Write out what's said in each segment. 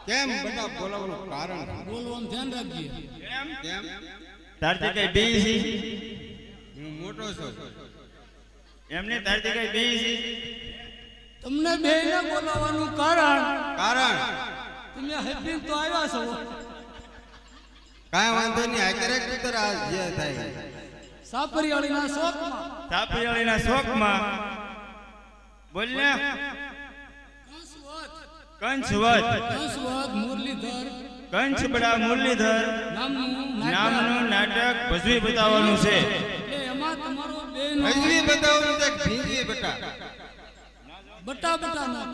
કેમ બધા બોલાવવાનું કારણ બોલવાનું ધ્યાન રાખજે. કેમ કેમ તારથી કઈ બેઈ છે? હું મોટો છું. એમને તારથી કઈ બેઈ છે? તમને બેયને બોલાવવાનું કારણ કારણ તમે હેપી તો આવ્યા છો. કાંઈ વાંધો નહીં. આ ક્યારેક ઉતર આ જે થાય સાપરિયાળીના શોખમાં સાપરિયાળીના શોખમાં બોલને. કંચવત મુરલીધર કંચબડા મુરલીધર નામનું નાટક ભજવી બતાવવાનું છે. એટલે એમાં તમારો બેનો ભજવી બતાવવાનું છે કે ભીંગી બટા? બટા બટા ના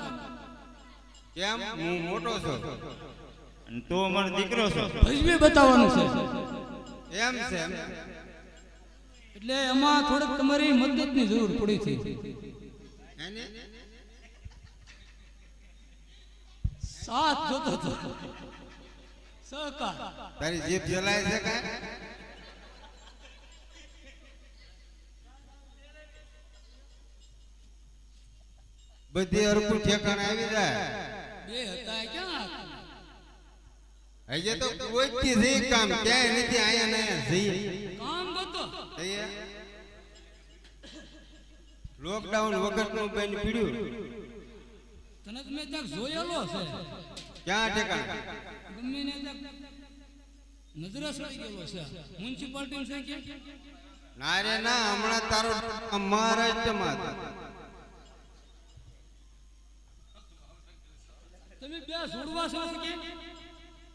કેમ હું મોટો છું. અને તું અમારો દીકરો છો. ભજવી બતાવવાનું છે. એમ છે એમ. એટલે એમાં થોડીક તમારી મદદની જરૂર પડી છે. એને સાથ જોતો હતો. સહકાર તારી જીભ જલાય છે કાંઈ? બધી હરકું ઠેકાણે આવી જાય. બે હતા ક્યાં હજે તો કોઈથી જઈ કામ ક્યાંય નથી. આયા ને આયા જઈએ કામ ગતો જઈએ. લોકડાઉન વખતનું બેન પીડ્યું. તને તો મેં ત્યાં જોયેલો છે. ક્યાં ઠેકાણે? ગમે ને ત્યાં નજરે સડી ગયેલો છે. મ્યુનિસિપાલિટી છે કે ના રે ના, હમણાં તારો મહારાષ્ટ્રમાં હતો. તમે બે જોડવા છો કે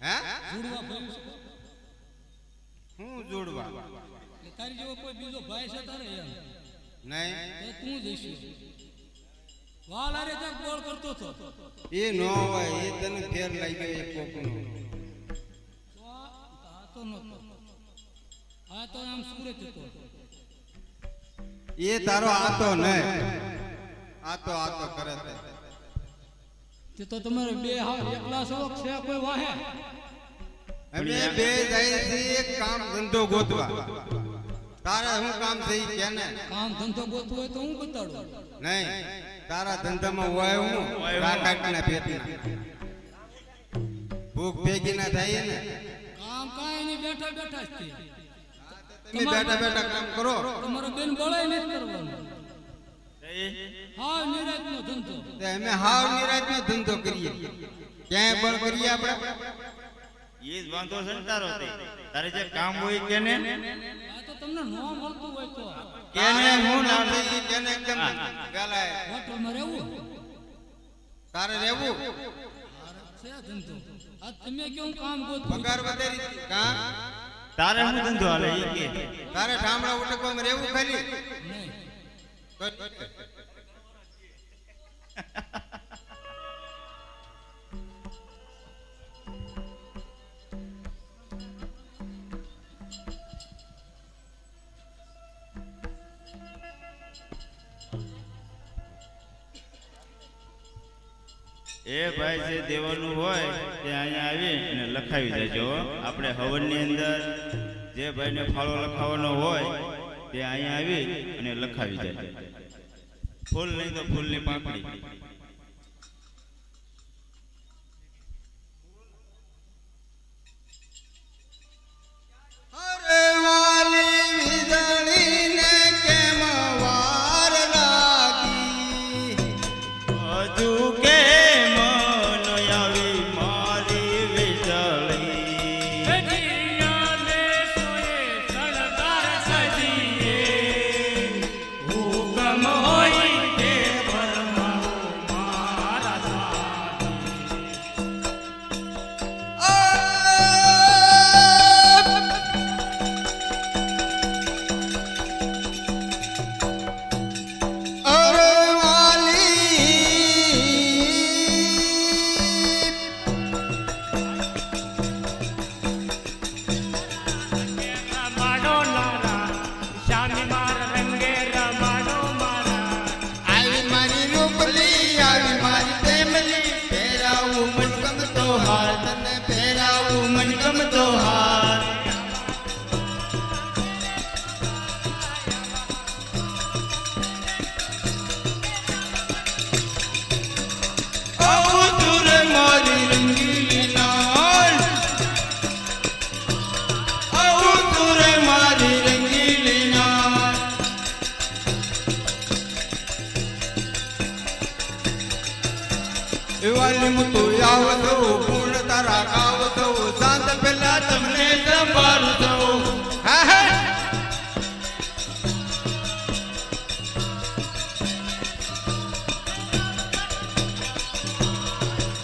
હે જોડવા ભાઈ છો? હું જોડવા એટલે તારી જેવો કોઈ બીજો ભાઈ છે તારે એમ નહીં. તો તું જઈશ. વાલ આરે ત્યાં કોલ કરતો હતો. એ નો હોય, એ તને ફેર લાગ્યો એ કોકનો. આ તો નતો. આ તો આમ સુરત હતો. એ તારો આતો નહીં. આતો કરે તે. તે તો તમારે બે હા એકલા શોખ છે કોઈ વાહે? અમે બે જાય છે એક કામ ધંધો ગોતવા. તારે શું કામ થઈ કે ને? કામ ધંધો ગોતવો હોય તો હું બતાડું. નહીં, તારા ધંધામાં હોય હું કાકાના પેટના ભૂખ ભેગી ના થાય ને. કામ કાંઈ નહીં, બેઠા બેઠા જ છે. તમે બેઠા બેઠા કામ કરો. તમારો બેન બળાય નથી કરવાનું. હા નિરાજનો ધંધો. તે અમે હાવ નિરાજનો ધંધો કરીએ. ક્યાંય બળ કરીએ આપણે? એ જ વાંધો છે ને તારો. તારે જે કામ હોય કેને આ તો તમને ન મળતું હોય તો કેને હું નામ છે ઈ કેને કેમ ગાલાય? હોટલમાં રહેવું તારે રહેવું? છે ધંધો. આ તમે કેવું કામ ગોતવું? પગાર વધારી કા? તારે શું ધંધો હાલે ઈ કે? તારે ઠામડા ઉટકવામાં રહેવું ખાલી? નહીં. એ ભાઈ જે દેવાનું હોય તે અહીંયા આવી અને લખાવી દેજો. આપણે હવનની અંદર જે ભાઈને ફાળો લખાવવાનો હોય તે અહીંયા આવી અને લખાવી દેજો. ફૂલ નહીં તો ફૂલની પાંખડી. અરે વાલી વીજળીને કેમ વાર લાગી? હજુ કે મન આવી મારી વીજળી. હુકમ હોય તે ફરમાવો જાવ તો ગુણ તારા ગાવ તો શાંત પેલા તમને સંભાળું તો હા હા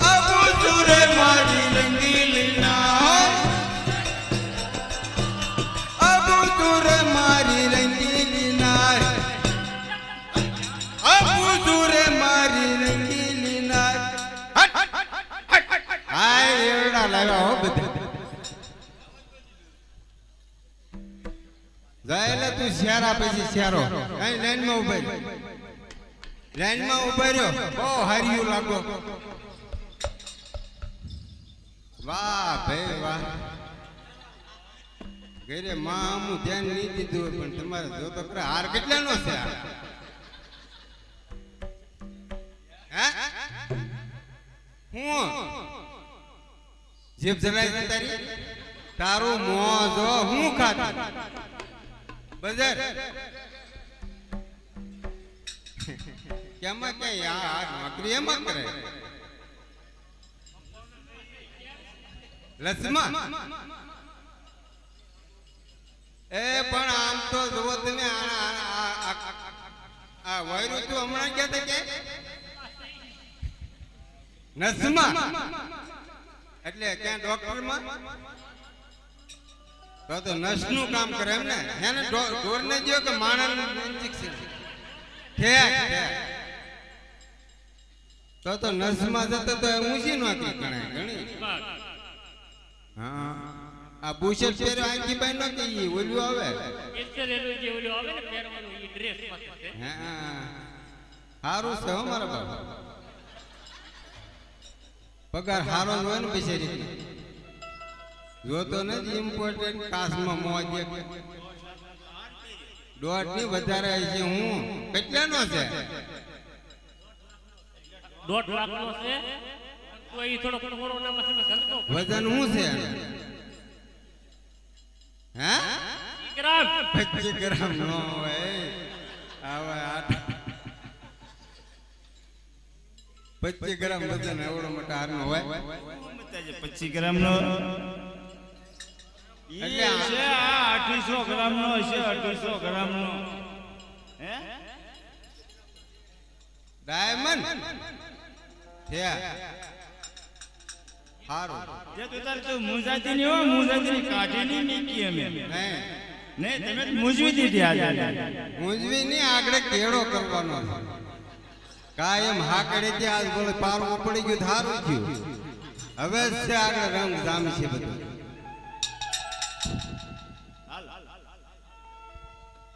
અબુ સુરે મારી રંગીલી ના અબુ સુરે મારી રંગીલી ના અબુ સુરે મારી રંગીલી ના હાય એવડા લાવ્યા હો બધા જાયલે તું શિયારા પછી શિયારો કઈ લાઈનમાં ઉભા લાઈનમાં ઉભા રહ્યો બહુ હાર્યું લાગો વાહ ભાઈ વાહ ઘરે માં હું ધ્યાન નહીં દીધું હોય પણ તમારે જો તો ખરા હાર કેટલાનો છે હે હું જીભ જલાઈ તારી તારું મોં જો હું ખાતું બજાર કેમાં કે યાર નોકરી એમાં કરે લસમા એ પણ આમ તો જુઓ તમે આ વાયરુ તું હમણાં ક્યાં કે નસમા એટલે ક્યાં ડોક્ટર માં તો નસ નું કામ કરે એમ ને એને ઢોર ને જો કે માણસ ઇન્જેક્શન તો નસ માં જતો તો ઊંચી નોકરી ગણાય ઘણી હા આ બુશર્ટ પહેરો આંખી બાઈ નો કે ઓલું આવે હા સારું છે હો મારા બાપા પગાર હારો હોય ને બિચારી જોતો નથી ઇમ્પોર્ટન્ટ કાસમાં મોજ દોઢ ની વધારે છે હું કેટલાનો છે 1.5 લાખનો છે તો એ થોડો કોરોનામાં છે ધંધો વજન શું છે હે ગ્રામ 25 ગ્રામ નો હોય હવે 25 ગ્રામ વજન એવડો મોટા હાર નો હોય 25 ગ્રામ નો એટલે છે આ 2800 ગ્રામ નો છે 2800 ગ્રામ નો હે ડાયમંડ છે હારો જે તું તાર તો મુજાતી ની હો મુજાતી કાઢી ની નીકી અમે નહીં તમે મુજવી દીધી આજે મુંજવી ની આગળ કેળો કરવાનો કાયમ હાકડે થી આજ બોલે પારવું પડી ગયું થારું થયું હવે છે આગળ રંગ જામ છે બધું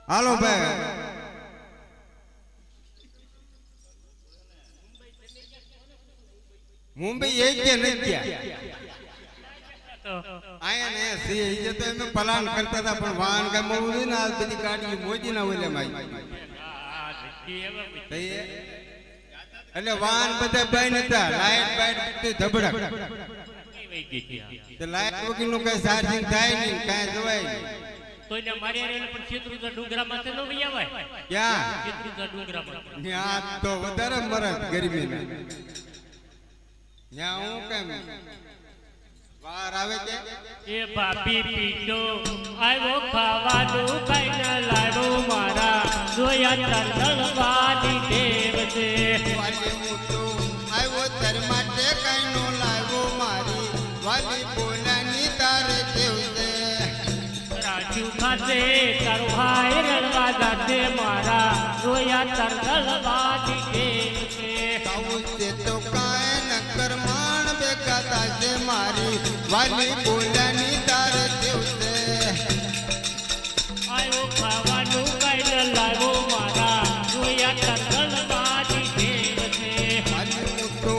હાલો ભાઈ મુંબઈ એક કે નથી ગયા આયા ને સી તો એમ પલાન કરતા હતા પણ વાહન કઈ મળવું જોઈએ ને આ બધી ગાડી મોજી ના હોય એટલે વાહન બધા બંધ હતા લાઈટ બાઈટ ધબડક લાઈટ વગર નું કઈ ચાર્જિંગ થાય નહીં કઈ જવાય નહીં તોયને મારી આરેને પણ ખેતરૂજા ડુંગરામાં તે નો વયાવાય ક્યાં ખેતરૂજા ડુંગરામાં ત્યાં તો વધારે મરત ગરમીના ત્યાં હું કેમ વાર આવે કે એ ભાભી પીટો આવ્યો ખાવાનું કઈને લાડો મારા જોયા તરલવાની દેવ છે વાલી હું તો આવ્યો તાર માટે કઈ નો લાવ્યો મારી વાલી બોલાની તારે દેવ છે રાજુ ખાતે તારો ભાઈ રડવા જાતે મારા જોયા તરલવાની દેવ છે આવું છે તો કાય ન કરમાણ બેગાતા છે મારી વાલી બોલાની તારે દેવ છે આવ્યો ખાવાનું કઈને લાડો મારા જોયા તરલવાની દેવ છે વાલી હું તો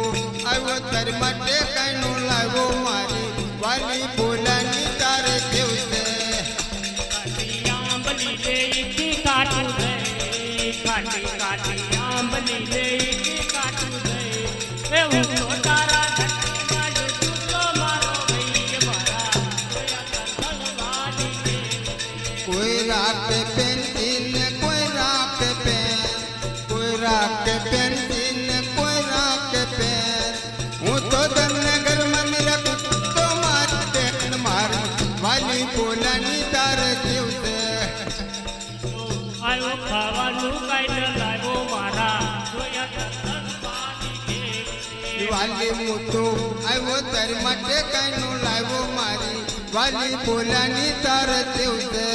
આવ્યો તાર માટે કઈ નો લાવ્યો મારી વાલી બોલાની તારે દેવ છે આંબલી લેતી કાટું દે કાટી કાટી આંબલી લેતી કાટું દે એવું તો તારા ઘરમાં તું તો મારો ભાઈ મારા ખાવાનું કાંઈ ન લાવ્યો મારા જોયા દર્શન પાણી કે વાલી મોટો આવ્યો તારી માટે કાંઈ નો લાવ્યો મારી વાલી બોલાની તાર તેવું છે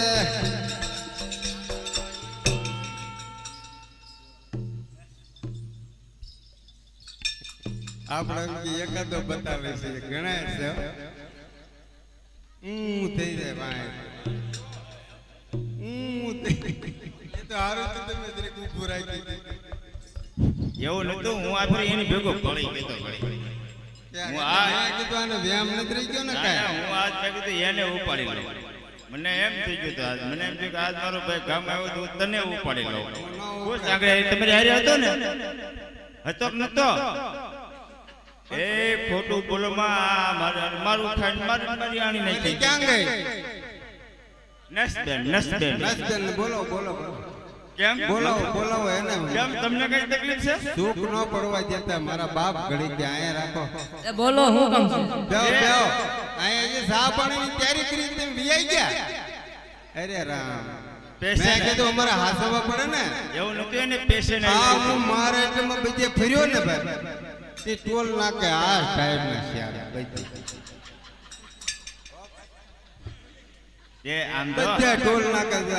આપણે એકાદો બતાવે છે ઘણા છે થઈ જાય ભાઈ એ તો હારું તો તમે જરીક ઊભું રાખી એવું નતું હું આ ફરી એની ભેગો પડી ગયો હું આ કીધું આનો વ્યાયામ નથી રહી ગયો ને કાંઈ હું આજ મેં કીધું એને ઉપાડી લઉં મને એમ થઈ ગયું હતું આજ મને એમ થયું કે આજ મારો ભાઈ ગામ આવ્યો તો હું તને ઉપાડી લઉં ખુશ આગળ તમારી હારે હતો ને હતો કે નતો એ ખોટું બોલમાં મારું ખાઈને મારી આણી નહીં થઈ ક્યાં ગઈ નસબેન નસબેન બોલો કેમ બોલાવો એને કેમ તમને કઈ તકલીફ છે સુખ ન પડવા દેતા મારા બાપ ઘડી કે અહીંયા રાખો એ બોલો હું કામ છે બેહો અહીંયા જે સા પાણીની તૈયારી કરી તેમ વિયાઈ ગયા અરે રામ મેં કીધું અમારે હાસવા પડે ને એવું નતું એને પેશન્ટ હા હું મહારાષ્ટ્રમાં બીજે ફર્યો ને ભાઈ તે ટોલ નાકે આ સાહેબ ને શિયાળ બધી એ આમ તો બધા ટોલ નાકે છે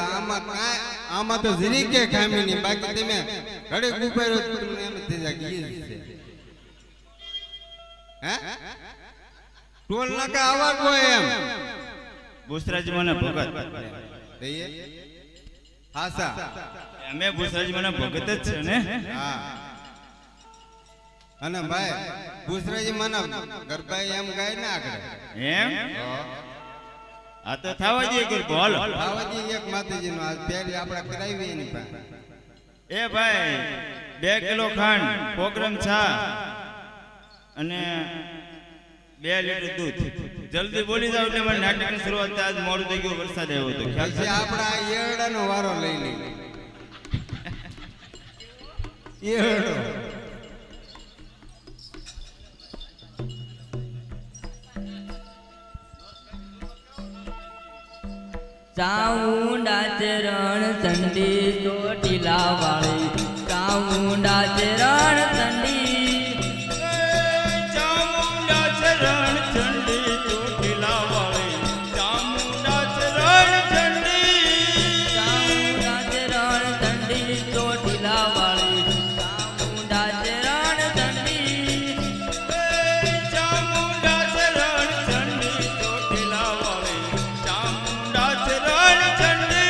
આમાં તો જરી કે ખામી નહીં બાકી તમે ઘડે ગુબારો તમને એમ થઈ જાય કે એ છે હે ટોલ નાકે આવાજ હોય એમ બુસરાજી મને ભગત દઈએ હાસા અમે બુસરાજી મને ભગત જ છે ને હા અને ભાઈ બુસરાજી મને ગરબાઈ એમ ગાય ને આગળ એમ આ તો થાવા દે કે બોલ બાવાજી એક માતાજી નો આજ પેરી આપણે કરાવી એની પાસે એ ભાઈ 2 કિલો ખાંડ પ્રોગ્રામ છા અને 2 લીટર દૂધ જલ્દી બોલી જાવ એટલે મારે નાટકની શરૂઆત આજ મોડું થઈ ગયું વરસાદ આવ્યો હતો ખ્યાલ છે પછી આપણા એરડાનો વારો લઈ લઈ એરડો ચાઉંડા ચરણ ચંડી ચોટીલા વાળી ચાઉંડા ચરણ ચંડી ચામુંડા ચરણ ચંડી ચોટીલા વાળી ચામુંડા ચરણ ચંડી ચાઉંડા ચરણ ચંડી ચોટીલા વાળી ચાઉંડા ચરણ ચંડી ચામુંડા ચરણ ચંડી ચોટીલા વાળી ચામુંડા ચરણ ચંડી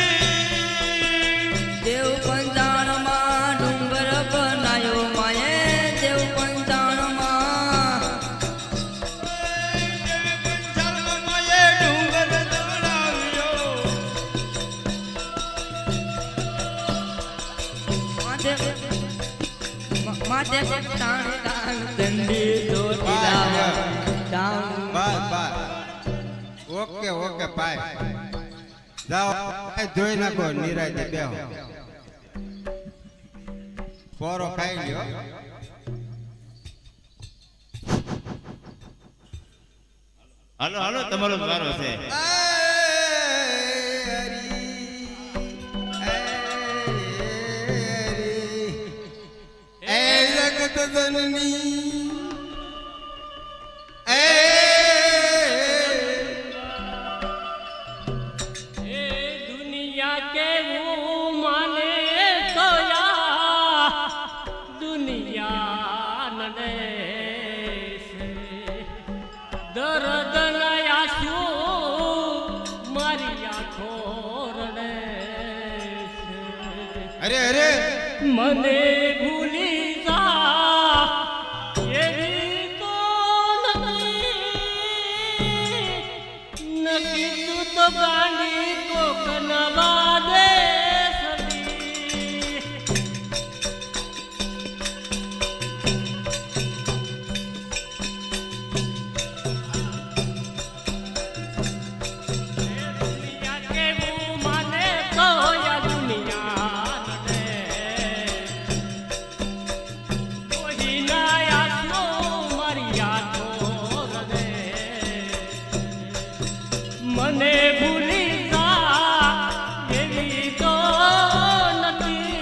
દેવ પંચાણમાં ડુંગર બનાયો માયે દેવ પંચાણમાં ચાલમાએ ડુંગર દોડાવ્યો માથે તાણ તાણ ચંડી ચોટીલા વાળી બસ બસ ઓકે પાય જાઓ ધોઈ નાખો નિરાયતે બેહો પોરો ખાઈ લ્યો હાલો હાલો તમારો વારો છે એ જગત જનની એ દુનિયા કેવું માને તોયા દુનિયા નડે છે દર્દ આંસુ મારી આંખો રડે છે અરે મને ભૂલી જા એવી તો નથી તું તો ગાંડી કોક નવા દે સદી દુનિયા કેવું માને તો યા દુનિયા મને ભૂલી જા એવી તો નથી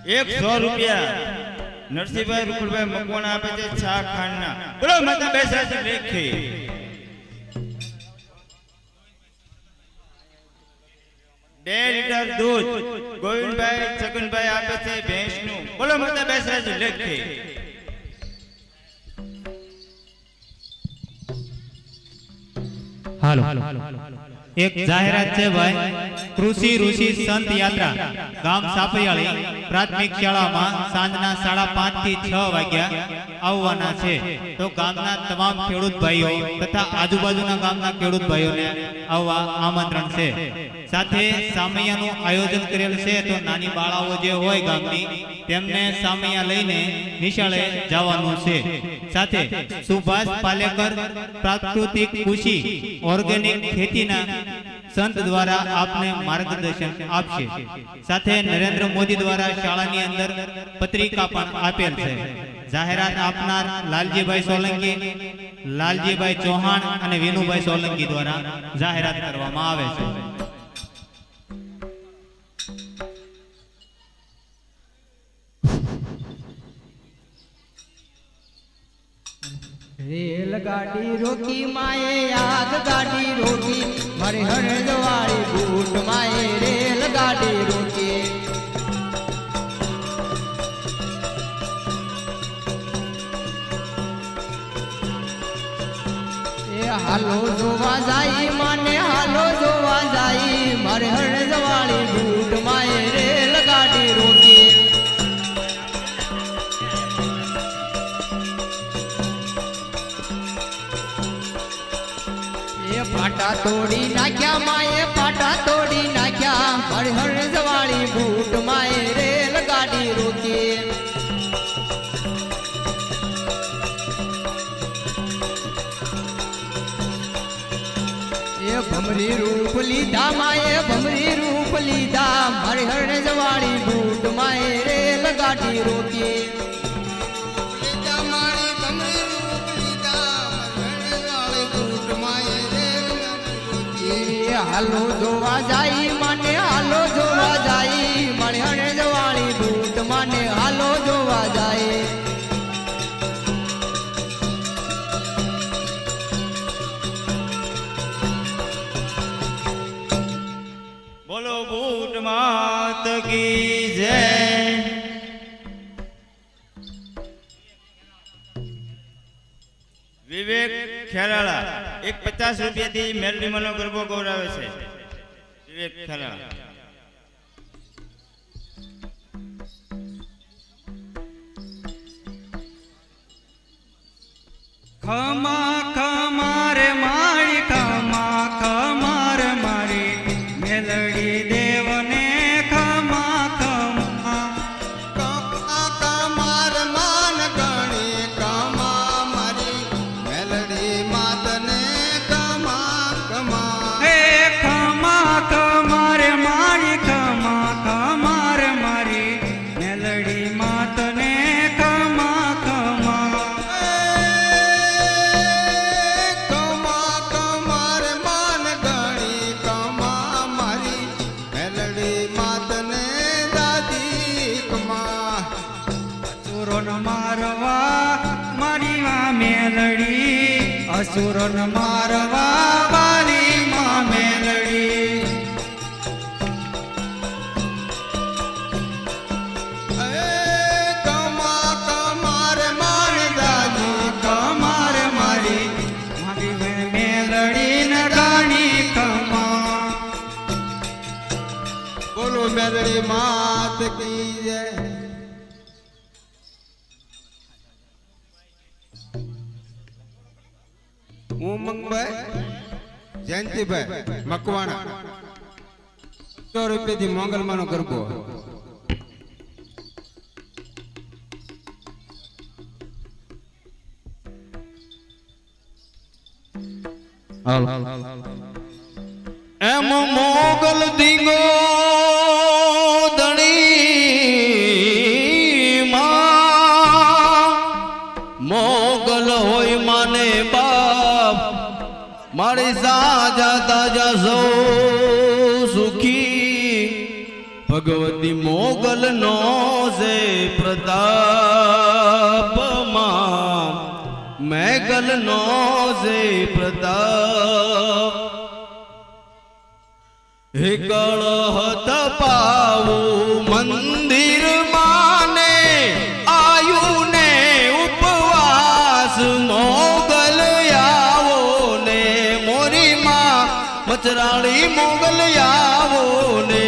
100 રૂપિયા નરસિંહભાઈ રૂપલભાઈ મકવાણા આપે છે છા ખાંડના. બોલો માતા બેસરાજી લેખી. 2 લીટર દૂધ ગોવિંદભાઈ છગનભાઈ આપે છે ભેંસનું. બોલો માતા બેસરાજી લેખી. હાલો એક જાહેરાત છે ભાઈ. કૃષિ ઋષિ સંત યાત્રા ગામ સાપરિયાળી પ્રાથમિક શાળામાં સાંજના 5:30 થી 6 વાગ્યા આવવાના છે. તો ગામના તમામ ખેડૂત ભાઈઓ તથા આજુબાજુના ગામના ખેડૂત ભાઈઓને આવવા આમંત્રણ છે. સાથે સામૈયાનું આયોજન કરેલ છે. તો નાની બાળાઓ જે હોય ગામની તેમને સામૈયા લઈને નિશાળે જવાનું છે. સાથે સુભાષ પાલેકર પ્રાકૃતિક કૃષિ ઓર્ગેનિક ખેતીના સંત દ્વારા આપને માર્ગદર્શન આપશે. સાથે નરેન્દ્ર મોદી દ્વારા શાળાની અંદર પત્રિકા પણ આપેલ છે. જાહેરાત આપનાર લાલજીભાઈ સોલંકી, લાલજીભાઈ ચૌહાણ અને વિનુભાઈ સોલંકી દ્વારા જાહેરાત કરવામાં આવે છે. રેલગાડી રોકી માએ આગ ગાડી રોકી મારે હરદવાળી બૂટ માએ રેલગાડી રોકી. એ હાલો જોવા જાય માને હાલો જોવા જાય મારે હરદવાળી બૂટ માએ રેલગાડી રોકી. પાટા તોડી નાખ્યા માએ પાટા તોડી નાખ્યા મારી હરજવાળી બૂટ માએ રેલગાડી રોકી. એ ભમરી રૂપ લીધા માએ ભમરી રૂપ લીધા મારી હરજવાળી બૂટ માએ રેલગાડી રોકી. હાલો જોવા જાય માને હાલો જોવા જાય મારે હરજવાળી બૂટ માને હાલો જોવા જાય. બોલો બૂટ માત કી જય. વિવેક ખેરાળા 50 રૂપિયાથી મેલડી મનો ગરબો ગૌરાવે છે. વિવેક ખેરાળા. ખમા ખમા રે મારી ખમા ખમા રે મારી મેલડી દેવને ખમા ખમા. કમા કમાર માન ગણી કમા મારી મેલડી માતને કમા કમા. હે ખમા ખમા રે મારી ખમા ખમા રે મારી મેલડી માતને ખમા ખમા. કમા કમાર માન ગણી કમા મારી મેલડી માતને દાદી કમા. અસુરોન મારવા મારી માં મેલડી અસુરોન મારવા મારી માં મેલડી. કમા કમાર માન દાદી કમાર મારી મારી મેલડી ન ગાણી કમા. બોલો મેલડી માત કી જય. ઉમંગભાઈ જયંતિભાઈ મકવાણા 100 રૂપિયાથી મોંગલમાનો ગરબો. એમ મોગલ દીંગો ધણી માં મોગલ હોય માને બાપ મારી સાજા તાજા સૌ સુખી ભગવતી મોગલ નો જે પ્રતાપમાં મેઘલ નો જે પ્રતાપ હે કળહત પાવું મંદિર માને આયુ ને ઉપવાસ મોગલ આવો ને મોરી માં મચરાળી મોગલ આવો ને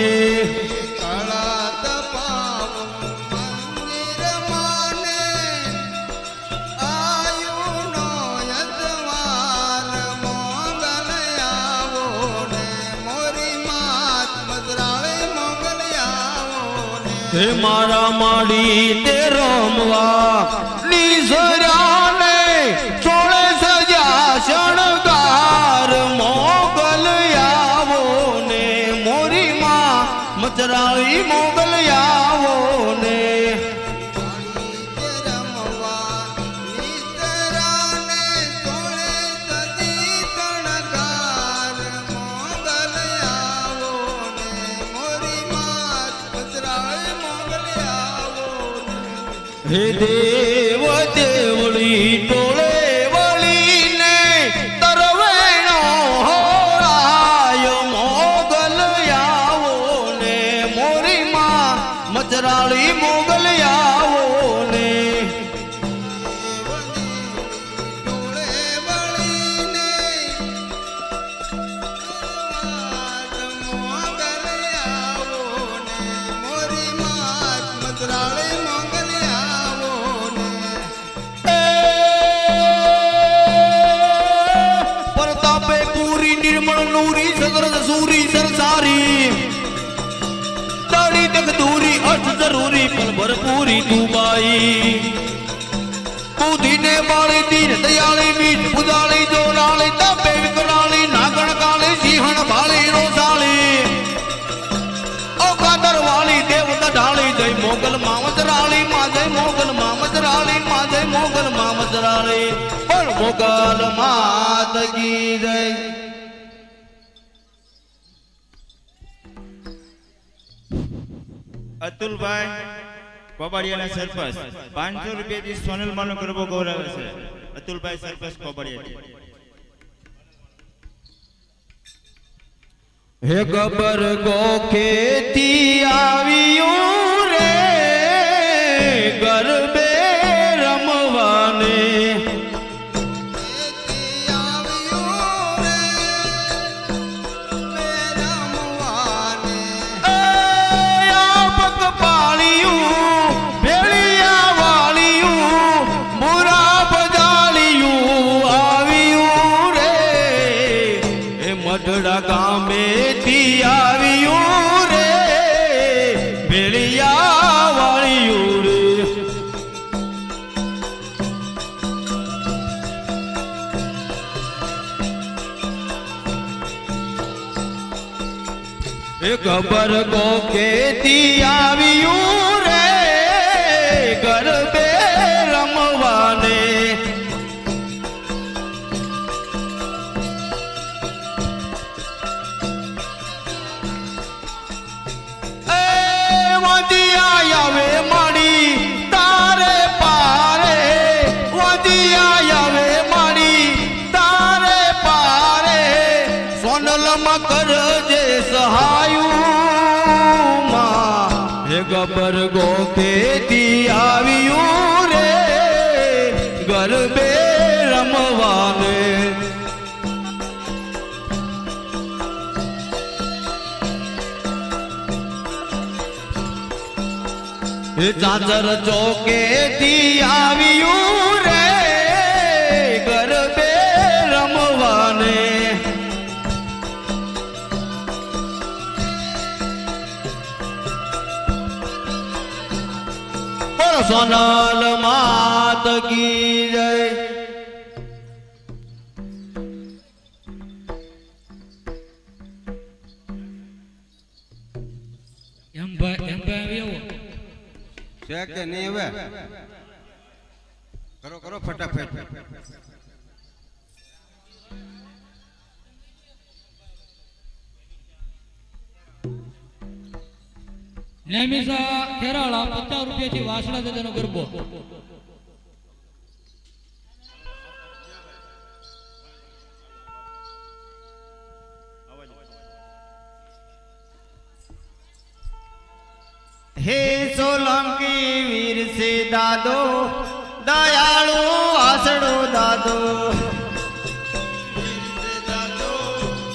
હે મારા માડી તે રમવા નિઝરાને ચોળે સજા શણગાર મોગલ આવો ને મોરી માં મચરાળી મોગલ આવો ને હે દેવ દેવળી ટોળે વળીને તરવેણો હોરાય મોગલ આવો ને મોરી માં મચરાળી મોગલ આવો ને નૂરી સદરદ સૂરી સરસારી દાડી તક દૂરી અર્થ જરૂરી પલ ભરપૂરી તુબાઈ બુદ્ધિને બાળી દીન દયાળી મીઠ બુદાળી જોલાળી તાપે વિકરાળી નાગણ કાળી સિંહણ ભાળી રોસાળી ઓકાદર વાળી દેવતા ઢાળી જય મોગલ મામજરાળી માં જય મોગલ મામજરાળી માં જય મોગલ મામજરાળી પણ મોગલ માત કી જય અતુલભાઈ કોબાડિયાના સરપંચ 500 રૂપિયાથી સોનલ માનો ગરબો ગૌરવે છે. અતુલભાઈ સરપંચ કોબાડિયા. હે ગબર ગોખેથી આવ્યું રે ગરબે રમવાને ગામેથી આવ્યું રે ભેળિયા વાળ્યું રે એ ખબર કોકેથી આવ્યું રે ગરબે રમવાને આવે માડી તારે પારે વદિયા આવે માડી તારે પારે સોનલમાં કરજે સહાયું માં હે ગબર ગોખેથી આવ્યું રે ગરબે રમવાને ચાચર ચોકેથી આવ્યું રે ગરબે રમવાને સોનલ માત કી જય. એમ ભાઈ એવો છે કે નહીં? હવે કરો કરો ફટાફટ. નેમિસા ખેરાળા 50 રૂપિયાથી વાસણા દાદાનો ગરબો. હે સોલંકી વીર સે દાદો દયાળુ આસડો દાદો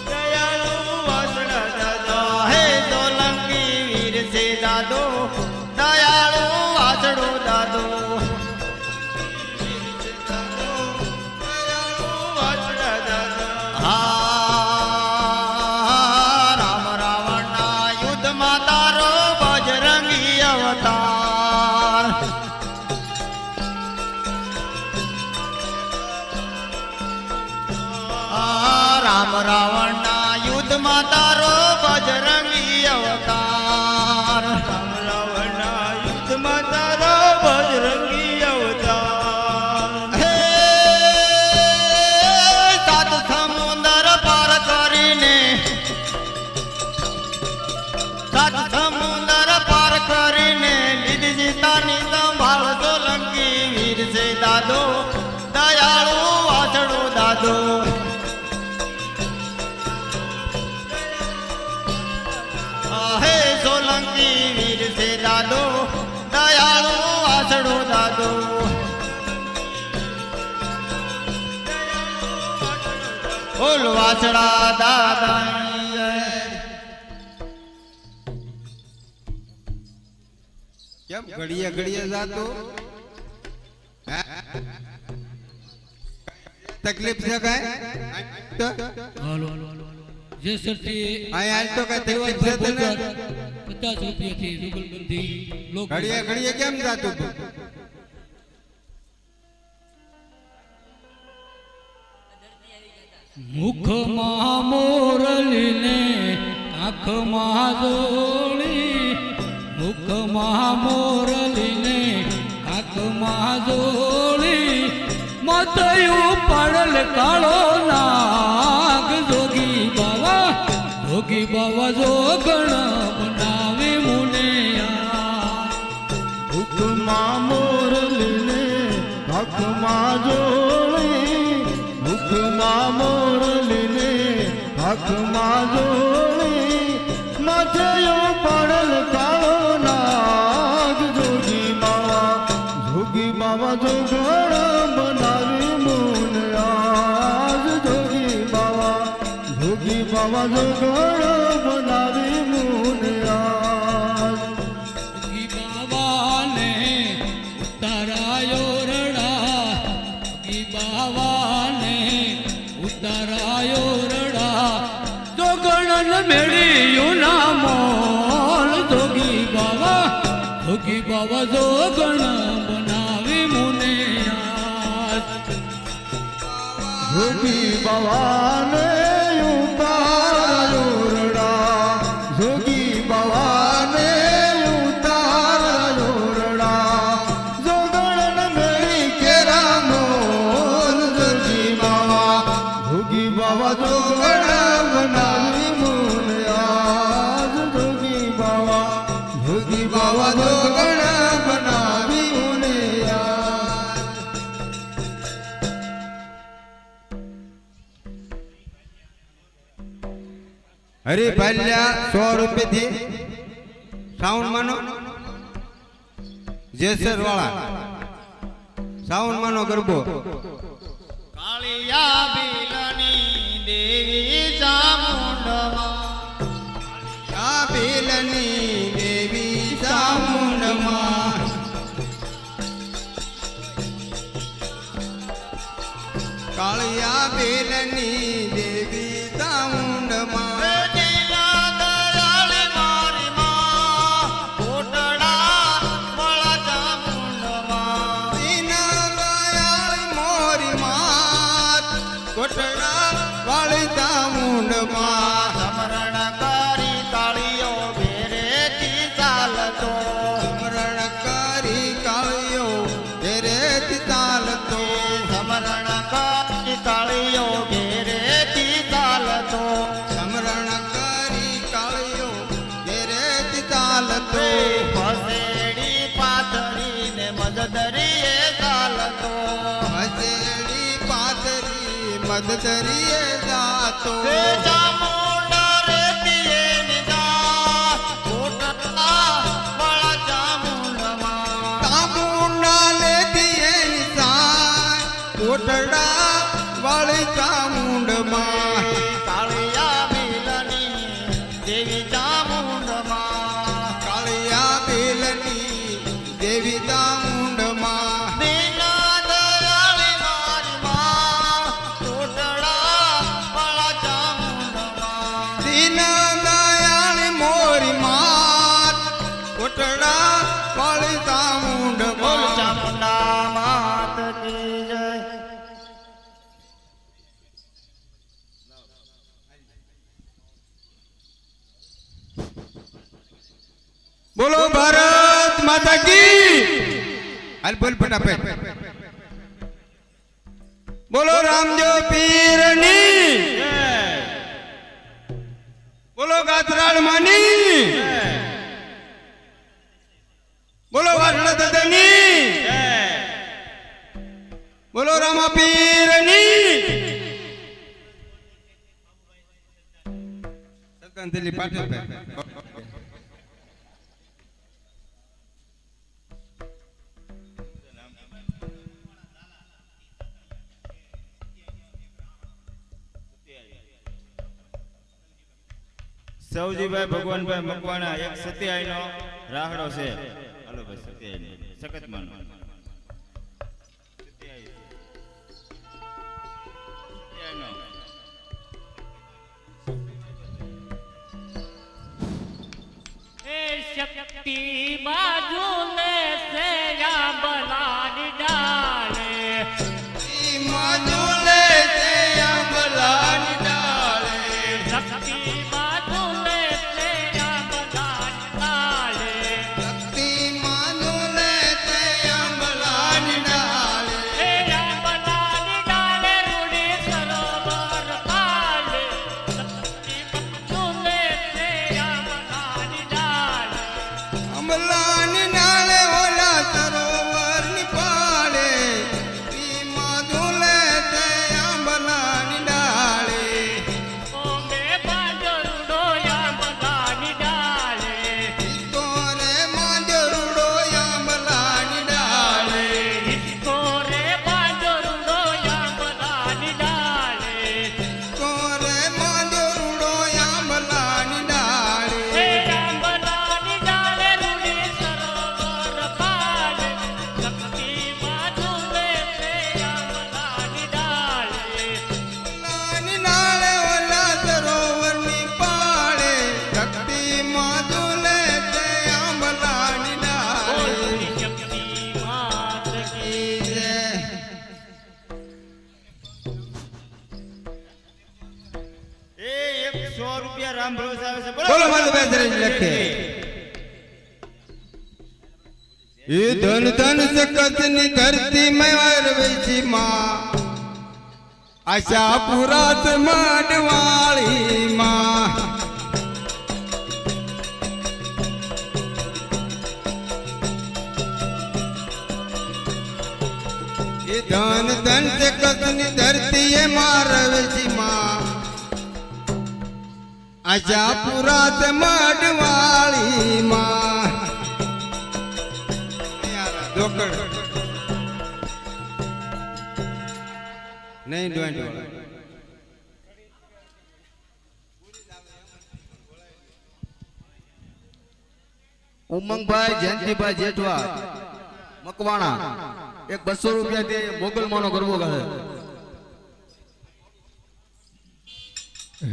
દયાળુ આસડા દાદો હે સોલંકી વીર સે દાદો દયાળુ આસડો દાદો હા રામ રાવણના યુદ્ધમાં તારો બજરંગી અવતાર રામ રાવણના યુદ્ધમાં તારો બજરંગી અવતાર રામ રાવણના યુદ્ધમાં તારો બજરંગી અવતાર હે સાત સમુદ્ર પાર કરીને સાત સમુદ્ર પાર કરીને લીધી સીતાની સંભાળ સોલંકી વીર છે દાદો દયાળુ વાછડો દાદો હે સોલંકી વીર છે દાદો દયાળુ વાછડો દાદો બોલ વાછડા દાદાની જય. કેમ ઘડીએ ઘડીએ જાતો હે? તકલીફ છે કાંઈ? તો હાલો જે સરથી અહીંયા હાલ તો કઈ તકલીફ છે તને? 50 રૂપિયાથી જુગલબંધી લોક ઘડીએ ઘડીએ કેમ જાતું તું? મુખમાં મોરલીને આંખમાં જોડી મુખમાં મોરલીને આંખમાં જોડી માથયું પડલ કાળો નાગ જોગી બાવા જોગણ બનાવી મુને મુખમાં મોરલીને આંખમાં જોડી મુખમાં મોરલીને આંખમાં જોડી માથેયો પડલ કાળો નાગ જોગી બાવા જોગણ બનાવી મુન આજ જોગી બાવા જોગણ બનાવી મુન આજ જોગી બાવાને ઉતારાયો રડા જોગી બાવાને ઉતારાયો રડા જોગણ મેળ્યું ના મોલ જોગી બાવા જોગણ બનાવી મુને આજ જોગી બાવાને ઉતારાયો રડા જોગી બાવાને ઉતારાયો રડા જોગણ મેળી કેરા મોલ જોગી બાવા જોગણ બનાવી મુન આજ જોગી બાવા જોગણ બનાવી મુન આજ. હરી ભાલ્યા 100 રૂપિયાથી સાઉન્ડ માનો જેસર વાળા સાઉન્ડ માનો ગરબો કાળિયા ભીલની દેવી ચામુંડમાં આ ભીલની દેવી ચામુંડમાં કાળિયા ભીલની દેવી ચામુંડમાં કોટડા વાળી ચામુંડમાં સમરણકારી કાળીઓ ભેરેથી ચાલતો સમરણકારી કાળીઓ ઘેરેથી ચાલતો સમરણકારી કાળીઓ ભેરેથી ચાલતો સમરણકારી કાળીઓ ઘેરેથી ચાલતો ચાલતો ફસેડી પાથરી ને મદદરીએ ચાલતો હસેડી પાથરી મદદરીએ જાતો ચામુંડા રેતીએ નિદા કોટલા વાળા ચામુંડમાં ચામુંડા લેતી એની સાય કોટડા વાળી ચામુંડમાં કાળિયા મિલની દેવી ચામુંડમાં કાળિયા બેલની દેવી ચામુંડમાં દીના દયાળી મારી માં કોટડા વાળા ચામુંડમાં દીન દયાળી મોરી માત કોટડા વાળી બોલ ચામુંડમાં ચામુંડા માત કી જય. બોલો ભારત માતા કી હાલ બોલ ફટાફટ બોલો રામજો પીરની બોલો ગાત્રાળ માની બોલો વાસણા દાદાની બોલો રામા પીરની શ્રદ્ધાંજલિ પાઠક સૌજીભાઈ ભગવાનભાઈ મકવાણા એક સત્યાઈનો રાહડો છે. હાલો ભાઈ સત્યાઈ સખતમાનો એ શક્તિ બાજુને સે આંબલાની ડાળે માજુલે તે આંબલાની ડાળે શક્તિ બાજુને સે આંબલાની ડાળે શક્તિ માજુલે તે આંબલાની ડાળે એ આંબલાની ડાળે રૂડી સરોવર પાલે શક્તિ બાજુને સે આંબલાની ડાળે આંબલાની ડાળે ઓલા સરોવરની પાળે ઈ માજુલે તે આંબલાની ડાળે ઓમે બાજરુડો આંબલાની ડાળે તોરે માંજરુડો આંબલાની ડાળે કોરે બાજરુડો આંબલાની ડાળે તોરે માંજરુડો આંબલાની ડાળે હે આંબલાની ડાળે રૂડી સરોવર પાલે શક્તિ બાજુલે સે આંબલાની ડાળે આંબલાની ડાળે ઓલા સરોવરની પાળે શક્તિ માજુલે તે આંબલાની ડાળે બોલતી શક્તિ માત કી એ 100 રૂપિયા રામ ભરોસે આવે છે. બોલો માધવભાઈ લખે એ ધન ધન સકતની ધરતી મેં વારવેચી માં આશા પુરાત માંડવાળી માં એ ધન ધન સકતની ધરતી એ મારવેચી માં આશા પુરાત માંડવાળી માં ધોકડ નહીં ડોન્ટ ઉમંગભાઈ જયંતિભાઈ જેઠવા મકવાણા એક 200 રૂપિયા દે મોગલ માનો ગરબો ગાહે.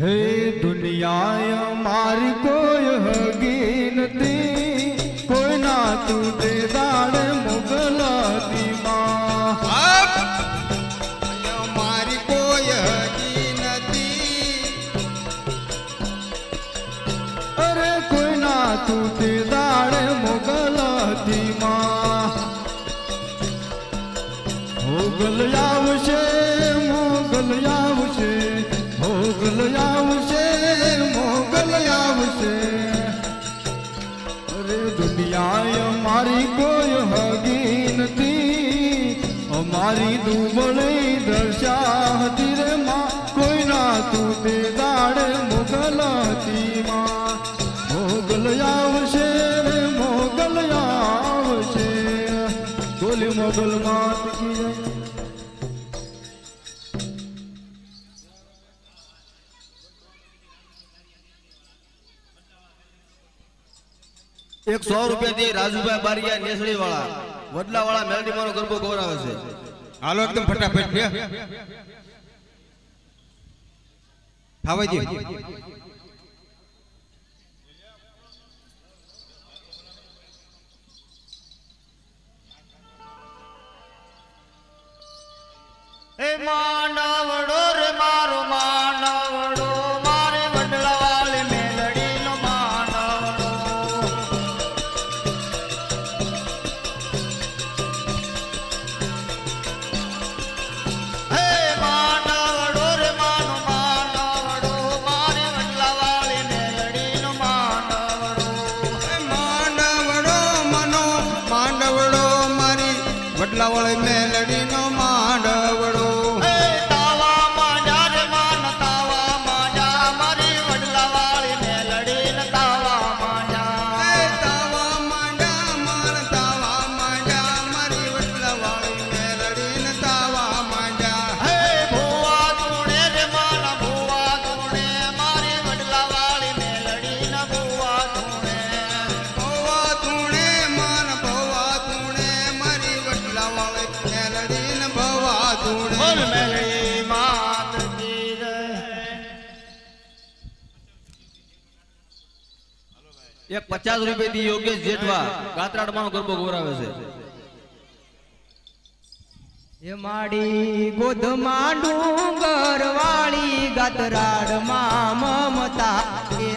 હે દુનિયા મારી કોઈ હગી નથી કોઈ ના તું દે દાડે મોગલાતી માં મારી કોઈ હજી નથી અરે કોઈ ના તું દે દાડે મોગલાતી માં મોગલ આવશે મોગલ આવશે મોગલ આવશે મોગલ આવશે મારી કોઈ હગી નથી અમારી દુબળી દર્શા હતી રે માં કોઈ ના તું તે દાડે મોગલ હતી માં મોગલ આવશે રે મોગલ આવશે બોલી મોગલ માત કી જય. એક 100 રૂપિયા થી રાજુભાઈ બારિયા નેસડી વાળા વડલા વાળા મેલડી મારો ગરબો ગૌરાવે છે. હાલો એકદમ ફટાફટ લે થાવા દે. હે માંડવડો રે મારો માંડવડો મારે વડલા વાળી મેલડીનો માંડવડો. હે માંડવડો રે મારો માંડવડો મારે વડલા વાળી મેલડીનો માંડવડો. માંડવડો મનો માંડવડો મારી વડલા વાળી મેલડીનો માંડવડો. તાવા માંજા રે માન તાવા માંજા મારી વડલા વાળી મેલડીને તાવા માંજા. તાવા માંડા માર તાવા માંડા મારી વડલા વાળી મેલડીને તાવા માંડા. હે ભુવા ધૂણે રે માન ભુવા ધૂણે મારી વડલા વાળી મેલડીને ભુવા ધૂણે. ભવા ધૂણે માન ભવા ધૂણે મારી વડલા વાળી મેલડીને ભવા ધૂણે. બોલ મેલડી માત કી જય. એક 50 રૂપિયા થી યોગેશ જેઠવા ગાત્રાડમાંનો ગરબો ગૌરાવે છે. એ માડી ગોધમાં ડુંગર વાળી ગાતરાડમાં મમતા એ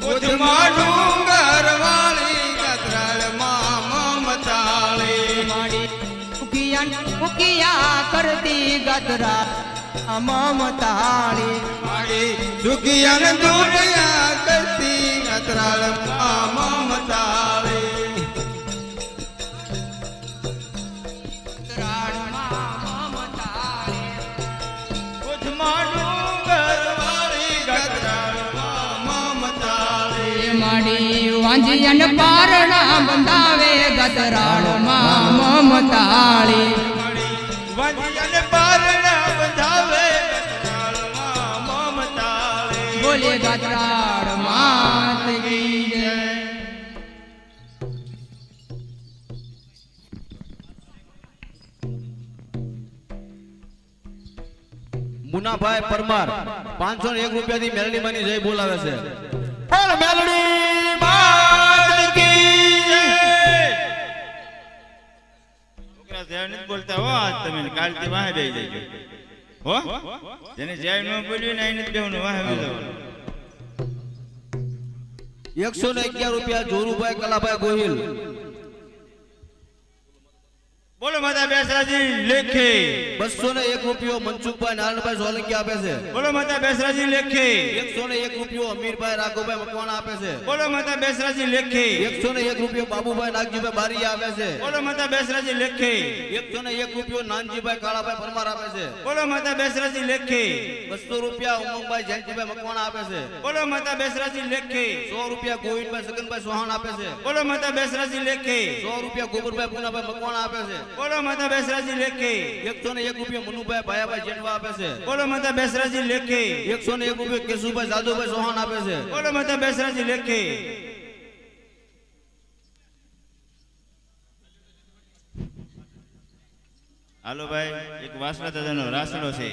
ગોધમાં ડુંગર વાળી ગતરાળમાં મમતાળી. માડી ઉકિયા કરતી ગાતરા મમતાળી મારી સુખિયાને દુનિયા કરતી ગતરાળમાં મમતાળી. ગાતરાડમાં મમતાળી ગોધમાં ડુંગર વાળી ગતરાળમાં મમતાળી. એ માડી વાંજિયન પારણા બંધાવે ગાતરાડમાં મમતાળી વંજન પારણા બંધાવે ગતરાળમાં મમતાળી. બોલે ગાતરાડ માત કી જય. મુનાભાઈ પરમાર 501 રૂપિયા થી મેલડી માની જય બોલાવે છે. બોલ મેલડી માત કી જય. છોકરા જય નથી બોલતા હો આજ તમે કાલથી વાહે બેહી જજો હો. જેને જય ન બોલ્યું ને એને બેહું વાહે બેહી જવાનું. 111 રૂપિયા જોરુભાઈ કલાભાઈ ગોહિલ. બોલો માતા બેસરાજી લેખે. 201 રૂપિયો મનસુખભાઈ નારાયણભાઈ સોલંકી આપે છે. બોલો માતા બેસરાજી લેખે. 101 રૂપિયો અમીરભાઈ રાઘવભાઈ મકવાણા આપે છે. બોલો માતા બેસરાજી લેખે. 101 રૂપિયો બાબુભાઈ નાગજીભાઈ બારીયા આપે છે. બોલો માતા બેસરાજી લેખે. 101 રૂપિયો નાનજીભાઈ કાળાભાઈ પરમાર આપે છે. બોલો માતા બેસરાજી લેખે. 200 રૂપિયા ઉમંગભાઈ જયંતિભાઈ મકવાણા આપે છે. બોલો માતા બેસરાજી લેખે. 100 રૂપિયા ગોવિંદભાઈ સગનભાઈ સોહાણ આપે છે. બોલો માતા બેસરાજી લેખે. 100 રૂપિયા ગોબરભાઈ પૂનાભાઈ મકવાણા આપે છે. બોલો માતા બેસરાજી લેખે. 101 રૂપિયા મનુભાઈ ભાયાભાઈ જેઠવા આપે છે. બોલો માતા બેસરાજી લેખે. 101 રૂપિયા કેશુભાઈ જાદવભાઈ સોહાણ આપે છે. બોલો માતા બેસરાજી લેખે. હાલો ભાઈ એક વાસણા દાદાનો રાસડો છે